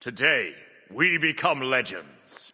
Today, we become legends.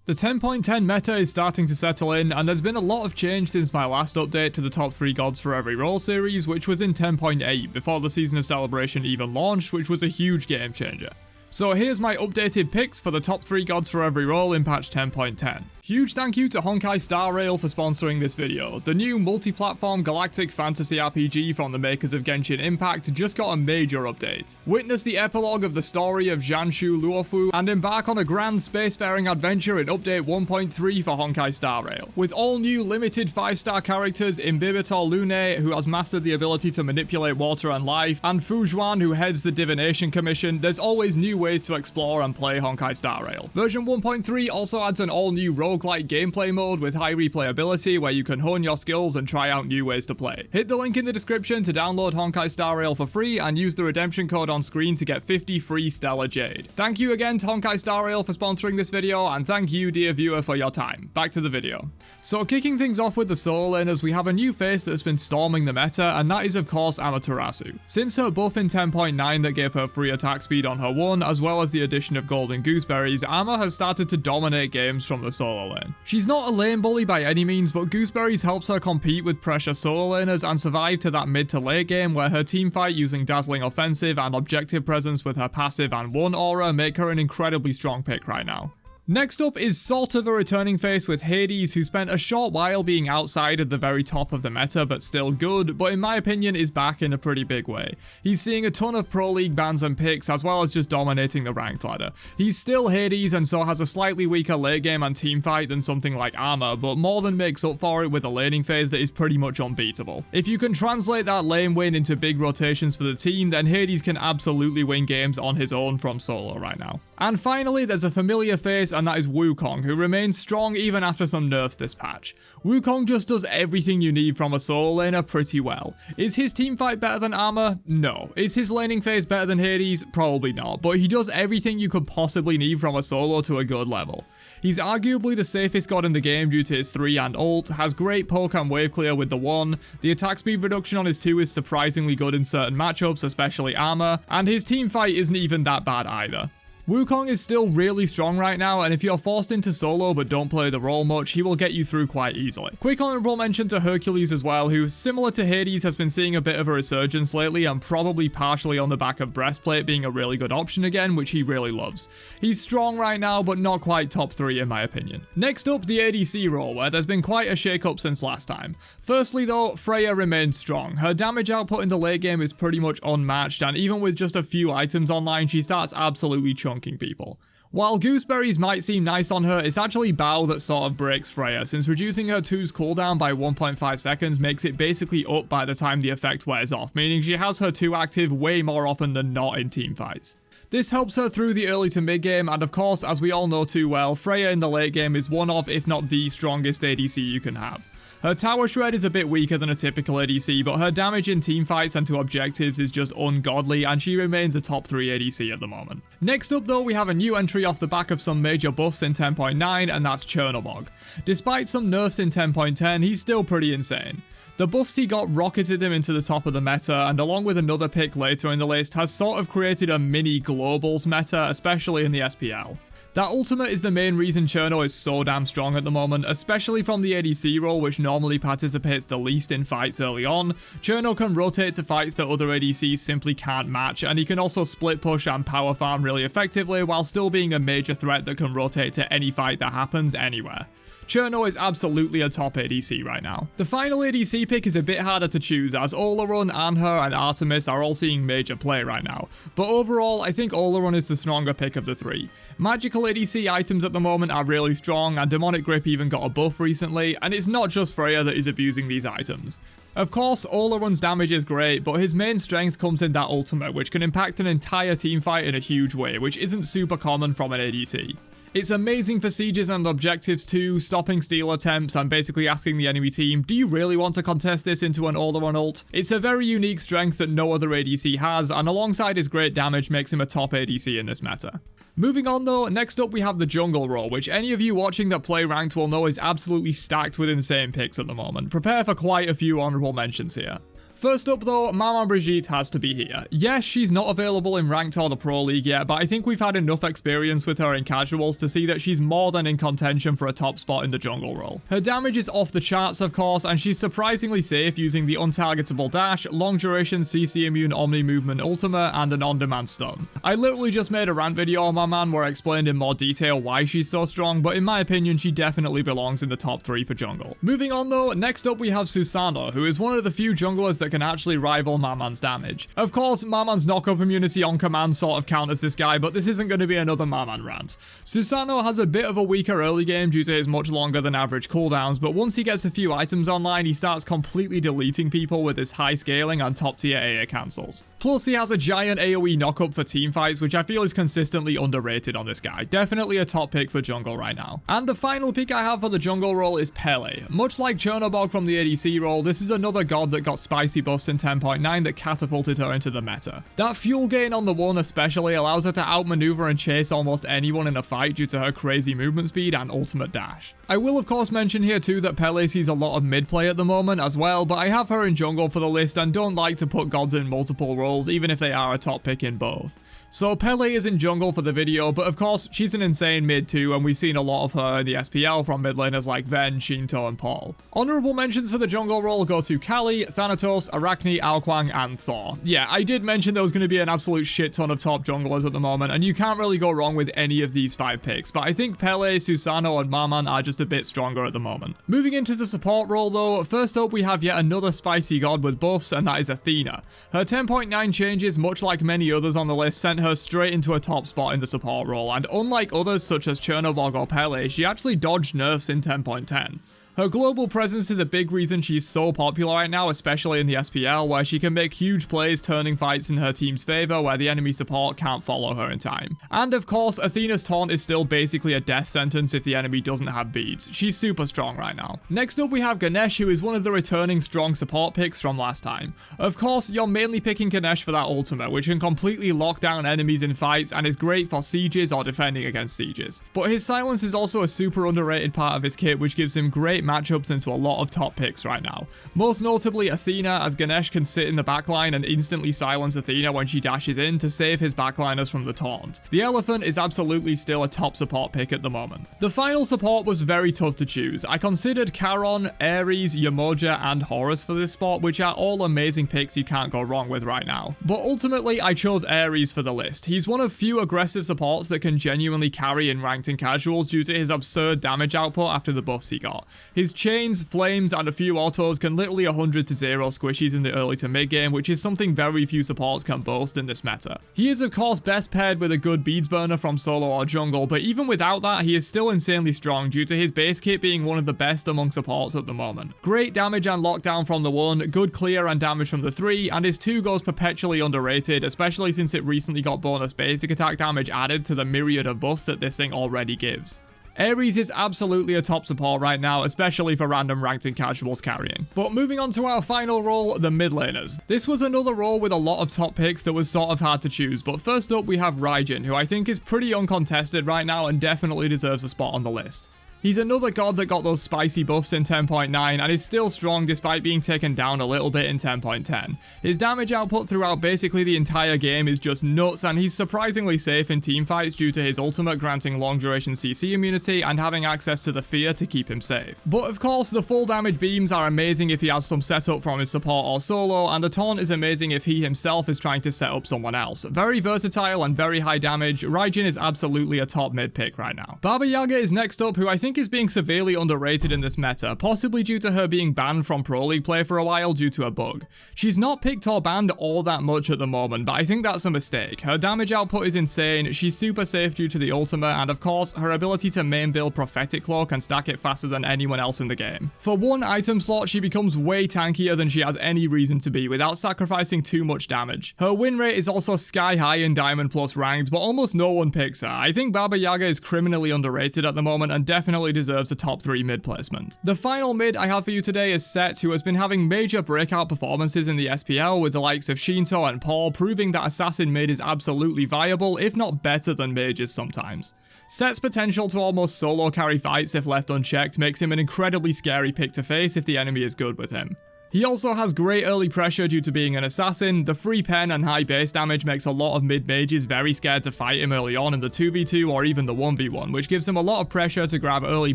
The 10.10 meta is starting to settle in, and there's been a lot of change since my last update to the top 3 gods for every role series, which was in 10.8 before the Season of Celebration even launched, which was a huge game changer. So here's my updated picks for the top 3 gods for every role in patch 10.10. Huge thank you to Honkai Star Rail for sponsoring this video. The new multi-platform galactic fantasy RPG from the makers of Genshin Impact just got a major update. Witness the epilogue of the story of Jianshu Luofu and embark on a grand spacefaring adventure in update 1.3 for Honkai Star Rail. With all new limited 5-star characters Imbibitor Lune, who has mastered the ability to manipulate water and life, and Fu Zhuan, who heads the Divination Commission, there's always new ways to explore and play Honkai Star Rail. Version 1.3 also adds an all-new roguelike gameplay mode with high replayability where you can hone your skills and try out new ways to play. Hit the link in the description to download Honkai Star Rail for free and use the redemption code on screen to get 50 free Stellar Jade. Thank you again to Honkai Star Rail for sponsoring this video, and thank you, dear viewer, for your time. Back to the video. So kicking things off with the solo laners, we have a new face that's been storming the meta, and that is of course Amaterasu. Since her buff in 10.9 that gave her free attack speed on her 1, as well as the addition of golden gooseberries, Ama has started to dominate games from the solo lane. She's not a lane bully by any means, but gooseberries helps her compete with pressure solo laners and survive to that mid to late game where her teamfight using dazzling offensive and objective presence with her passive and 1 aura make her an incredibly strong pick right now. Next up is sort of a returning face with Hades, who spent a short while being outside at the very top of the meta but still good, but in my opinion is back in a pretty big way. He's seeing a ton of Pro League bans and picks as well as just dominating the ranked ladder. He's still Hades and so has a slightly weaker late game and team fight than something like Armor, but more than makes up for it with a laning phase that is pretty much unbeatable. If you can translate that lane win into big rotations for the team, then Hades can absolutely win games on his own from solo right now. And finally, there's a familiar face, and that is Wukong, who remains strong even after some nerfs this patch. Wukong just does everything you need from a solo laner pretty well. Is his teamfight better than Armor? No. Is his laning phase better than Hades? Probably not, but he does everything you could possibly need from a solo to a good level. He's arguably the safest god in the game due to his 3 and ult, has great poke and wave clear with the 1, the attack speed reduction on his 2 is surprisingly good in certain matchups, especially Armor, and his teamfight isn't even that bad either. Wukong is still really strong right now, and if you're forced into solo but don't play the role much, he will get you through quite easily. Quick honorable mention to Hercules as well, who, similar to Hades, has been seeing a bit of a resurgence lately and probably partially on the back of Breastplate being a really good option again, which he really loves. He's strong right now, but not quite top 3 in my opinion. Next up, the ADC role, where there's been quite a shake-up since last time. Firstly though, Freya remains strong. Her damage output in the late game is pretty much unmatched, and even with just a few items online, she starts absolutely chunking people. While gooseberries might seem nice on her, it's actually Bao that sort of breaks Freya, since reducing her 2's cooldown by 1.5 seconds makes it basically up by the time the effect wears off, meaning she has her 2 active way more often than not in teamfights. This helps her through the early to mid game, and of course, as we all know too well, Freya in the late game is one of, if not the strongest ADC you can have. Her tower shred is a bit weaker than a typical ADC, but her damage in teamfights and to objectives is just ungodly, and she remains a top 3 ADC at the moment. Next up though, we have a new entry off the back of some major buffs in 10.9, and that's Chernobog. Despite some nerfs in 10.10, he's still pretty insane. The buffs he got rocketed him into the top of the meta, and along with another pick later in the list, has sort of created a mini globals meta, especially in the SPL. That ultimate is the main reason Cherno is so damn strong at the moment, especially from the ADC role, which normally participates the least in fights early on. Cherno can rotate to fights that other ADCs simply can't match, and he can also split push and power farm really effectively while still being a major threat that can rotate to any fight that happens anywhere. Cherno is absolutely a top ADC right now. The final ADC pick is a bit harder to choose, as Olorun, Anhur, and Artemis are all seeing major play right now, but overall I think Olorun is the stronger pick of the 3. Magical ADC items at the moment are really strong, and Demonic Grip even got a buff recently, and it's not just Freya that is abusing these items. Of course, Olorun's damage is great, but his main strength comes in that ultimate, which can impact an entire teamfight in a huge way, which isn't super common from an ADC. It's amazing for sieges and objectives too, stopping steal attempts and basically asking the enemy team, do you really want to contest this into an Olorun ult? It's a very unique strength that no other ADC has, and alongside his great damage makes him a top ADC in this meta. Moving on though, next up we have the jungle role, which any of you watching that play ranked will know is absolutely stacked with insane picks at the moment. Prepare for quite a few honourable mentions here. First up though, Maman Brigitte has to be here. Yes, she's not available in Ranked or the Pro League yet, but I think we've had enough experience with her in casuals to see that she's more than in contention for a top spot in the jungle role. Her damage is off the charts of course, and she's surprisingly safe using the untargetable dash, long duration CC immune omni movement ultimate, and an on-demand stun. I literally just made a rant video on Maman where I explained in more detail why she's so strong, but in my opinion she definitely belongs in the top 3 for jungle. Moving on though, next up we have Susano, who is one of the few junglers that can actually rival Maman's damage. Of course, Maman's knock-up immunity on command sort of counters this guy, but this isn't going to be another Maman rant. Susano has a bit of a weaker early game due to his much longer than average cooldowns, but once he gets a few items online, he starts completely deleting people with his high scaling and top tier AA cancels. Plus, he has a giant AoE knock-up for teamfights, which I feel is consistently underrated on this guy. Definitely a top pick for jungle right now. And the final pick I have for the jungle role is Pele. Much like Chernobog from the ADC role, this is another god that got spicy buffs in 10.9 that catapulted her into the meta. That fuel gain on the 1 especially allows her to outmaneuver and chase almost anyone in a fight due to her crazy movement speed and ultimate dash. I will of course mention here too that Pele sees a lot of mid play at the moment as well, but I have her in jungle for the list and don't like to put gods in multiple roles even if they are a top pick in both. So Pele is in jungle for the video, but of course she's an insane mid too, and we've seen a lot of her in the SPL from mid laners like Ven, Shinto and Paul. Honourable mentions for the jungle role go to Kali, Thanatos, Arachne, Aokwang and Thor. Yeah, I did mention there was going to be an absolute shit ton of top junglers at the moment, and you can't really go wrong with any of these 5 picks, but I think Pele, Susano and Maman are just a bit stronger at the moment. Moving into the support role though, first up we have yet another spicy god with buffs, and that is Athena. Her 10.9 changes, much like many others on the list, sent her straight into a top spot in the support role, and unlike others such as Chernobog or Pele, she actually dodged nerfs in 10.10. Her global presence is a big reason she's so popular right now, especially in the SPL, where she can make huge plays turning fights in her team's favour where the enemy support can't follow her in time. And of course, Athena's taunt is still basically a death sentence if the enemy doesn't have beads. She's super strong right now. Next up we have Ganesh, who is one of the returning strong support picks from last time. Of course, you're mainly picking Ganesh for that ultimate, which can completely lock down enemies in fights and is great for sieges or defending against sieges. But his silence is also a super underrated part of his kit, which gives him great matchups into a lot of top picks right now. Most notably Athena, as Ganesh can sit in the backline and instantly silence Athena when she dashes in to save his backliners from the taunt. The elephant is absolutely still a top support pick at the moment. The final support was very tough to choose. I considered Charon, Ares, Yamoja and Horus for this spot, which are all amazing picks you can't go wrong with right now. But ultimately I chose Ares for the list. He's one of few aggressive supports that can genuinely carry in ranked and casuals due to his absurd damage output after the buffs he got. His chains, flames, and a few autos can literally 100 to 0 squishies in the early to mid game, which is something very few supports can boast in this meta. He is of course best paired with a good beads burner from solo or jungle, but even without that, he is still insanely strong due to his base kit being one of the best among supports at the moment. Great damage and lockdown from the 1, good clear and damage from the 3, and his 2 goes perpetually underrated, especially since it recently got bonus basic attack damage added to the myriad of buffs that this thing already gives. Ares is absolutely a top support right now, especially for random ranked and casuals carrying. But moving on to our final role, the mid laners. This was another role with a lot of top picks that was sort of hard to choose, but first up we have Raijin, who I think is pretty uncontested right now and definitely deserves a spot on the list. He's another god that got those spicy buffs in 10.9 and is still strong despite being taken down a little bit in 10.10. His damage output throughout basically the entire game is just nuts, and he's surprisingly safe in teamfights due to his ultimate granting long duration CC immunity and having access to the fear to keep him safe. But of course the full damage beams are amazing if he has some setup from his support or solo, and the taunt is amazing if he himself is trying to set up someone else. Very versatile and very high damage, Raijin is absolutely a top mid pick right now. Baba Yaga is next up, who I think is being severely underrated in this meta, possibly due to her being banned from Pro League play for a while due to a bug. She's not picked or banned all that much at the moment, but I think that's a mistake. Her damage output is insane, she's super safe due to the ultimate, and of course, her ability to main build Prophetic Cloak and stack it faster than anyone else in the game. For one item slot, she becomes way tankier than she has any reason to be without sacrificing too much damage. Her win rate is also sky high in Diamond Plus ranked, but almost no one picks her. I think Baba Yaga is criminally underrated at the moment and definitely deserves a top 3 mid placement. The final mid I have for you today is Set, who has been having major breakout performances in the SPL with the likes of Shinto and Paul, proving that assassin mid is absolutely viable, if not better than mages sometimes. Set's potential to almost solo carry fights if left unchecked makes him an incredibly scary pick to face if the enemy is good with him. He also has great early pressure due to being an assassin, the free pen and high base damage makes a lot of mid mages very scared to fight him early on in the 2v2 or even the 1v1, which gives him a lot of pressure to grab early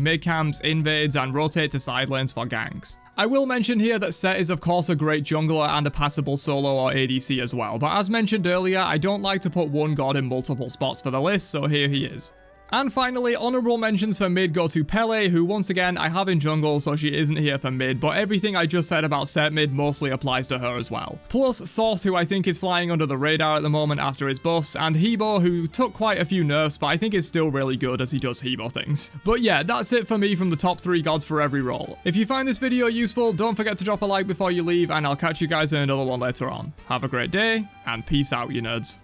mid camps, invades and rotate to side lanes for ganks. I will mention here that Set is of course a great jungler and a passable solo or ADC as well, but as mentioned earlier, I don't like to put one god in multiple spots for the list, so here he is. And finally, honourable mentions for mid go to Pele, who once again I have in jungle, so she isn't here for mid, but everything I just said about Set mid mostly applies to her as well. Plus Thoth, who I think is flying under the radar at the moment after his buffs, and Hebo, who took quite a few nerfs, but I think is still really good as he does Hebo things. But yeah, that's it for me from the top 3 gods for every role. If you find this video useful, don't forget to drop a like before you leave, and I'll catch you guys in another one later on. Have a great day, and peace out, you nerds.